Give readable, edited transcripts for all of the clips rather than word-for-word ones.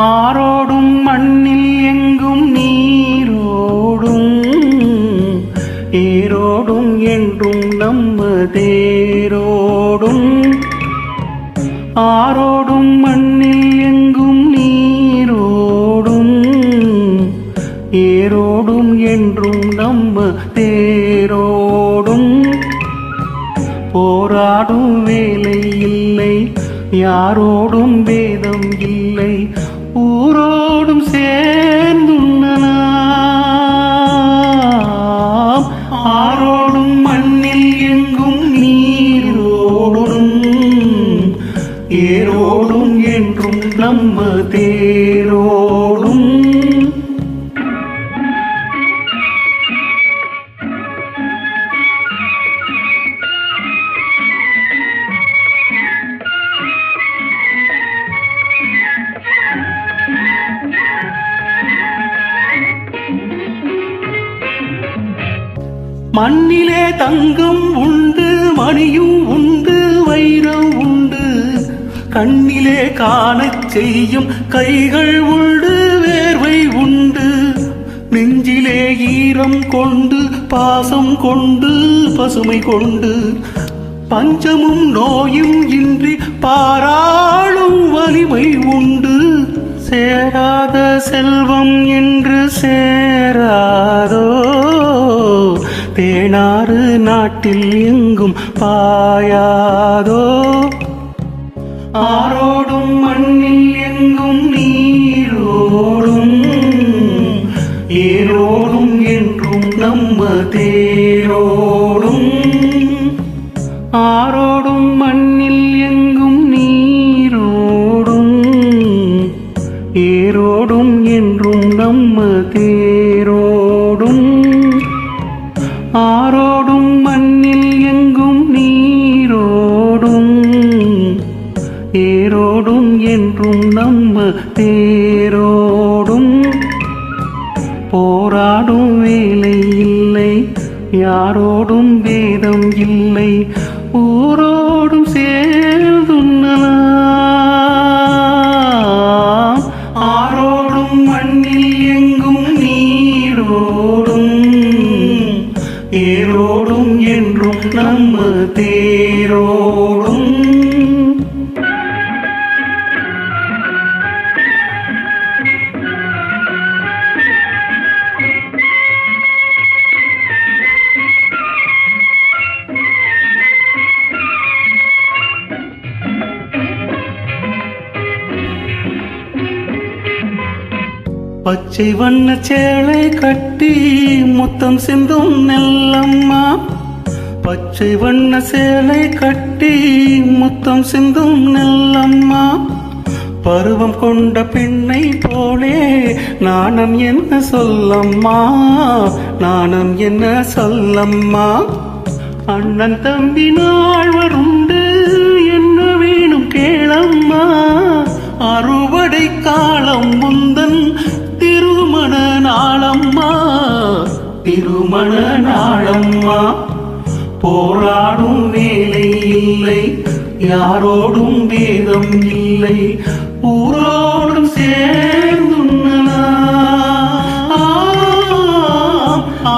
ஆரோடும் மண்ணில் எங்கும் நீரோடும் ஏரோடும் என்றும் நம்ம தேரோடும். ஆரோடும் மண்ணில் எங்கும் நீரோடும் ஏரோடும் என்றும் நம்ம தேரோடும். போராடும் வேலை இல்லை, யாரோடும் வேதம் இல்லை, ஊரோடும் சேர்ந்துண்ணலாம். ஆரோடும் மண்ணில் எங்கும் நீரோடும் ஏரோடும் என்றும் நம்ம தேரோடும். மண்ணிலே தங்கம் உண்டு, மணியும் உண்டு, வைரம் உண்டு, கண்ணிலே காணச் செய்யும் கைகள் உண்டு, வேர்வை உண்டு, நெஞ்சிலே ஈரம் கொண்டு பாசம் கொண்டு பசுமை கொண்டு பஞ்சமும் நோயும் இன்றி பாராளும் வலிமை உண்டு. சேராத செல்வம் என்று சேராதோ, தேனாறு நாட்டில் எங்கும் பாயாதோ. ஆரோடும் மண்ணில் எங்கும் நீரோடும் ஏரோடும் என்றும் நம்ம தேரோடும். ஆரோடும் மண்ணில் எங்கும் நீரோடும் ஏரோடும் என்றும் நம்ம தேரோடும். ஆரோடும் மண்ணில் எங்கும் நீரோடும் ஏரோடும் என்றும் நம்ம தேரோடும். போராடும் வேலை இல்லை, யாரோடும் வேதம் இல்லை, ஊரோடும் சேர்ந்துண்ணலாம். ஆரோடும் மண்ணில் எங்கும் நீரோடும் ஏரோடும் என்றும் நம்ம தேரோடும். பச்சை வண்ண சேலை கட்டி முத்தம் சிந்தும் நெல்லம்மா, பச்சை வண்ண சேலை கட்டி முத்தம் சிந்தும் நெல்லம்மா. பருவம் கொண்ட பெண்ணை போலே நாணம் என்ன சொல்லம்மா, நாணம் என்ன சொல்லம்மா. அண்ணன் தம்பி நால்வருண்டு, என்ன வேணும் கேளம்மா. அறுவடை காலம் முந்தன் திருமண நாளம்மா, திருமண நாளம்மா. போராடும் வேலை இல்லை, யாரோடும் வேதம் இல்லை, ஊரோடும் சேர்ந்துண்ணலாம்.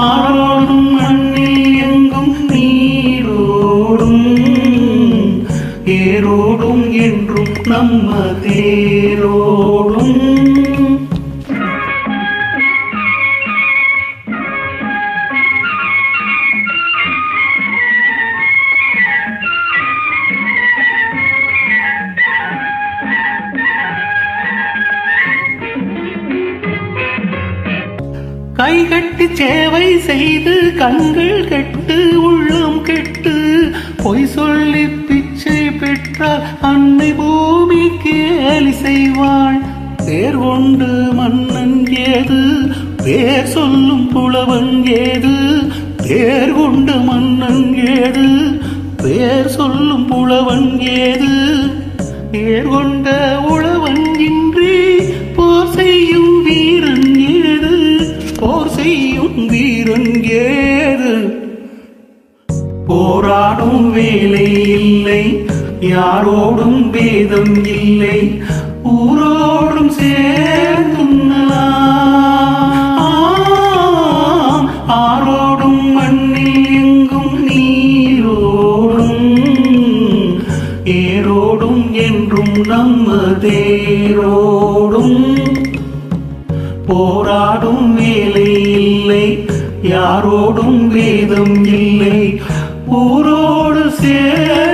ஆரோடும் மண்ணில் எங்கும் நீரோடும் ஏரோடும் என்றும் நம்ம தேரோடும். கை கட்டி சேவை செய்து கண்கள் கெட்டு உள்ளம் கெட்டு பொய் சொல்லி பிச்சை பெற்றால் அன்னை பூமி கேலி செய்வாள். பேர் கொண்டு மன்னன் ஏது, பேர் சொல்லும் புலவன் ஏது, பேர் கொண்டு மன்னன் ஏது, பேர் சொல்லும் புலவன் ஏது. பேர் கொண்ட உழவன் இன்றி போர் செய்யும் வீரன் ஏது, போர் செய்யும் வீரன் ஏது. போராடும் வேலை இல்லை, யாரோடும் வேதம் இல்லை, ஊரோடும் போராடும் வேலை இல்லை, யாரோடும் வேதம் இல்லை, ஊரோடு சேர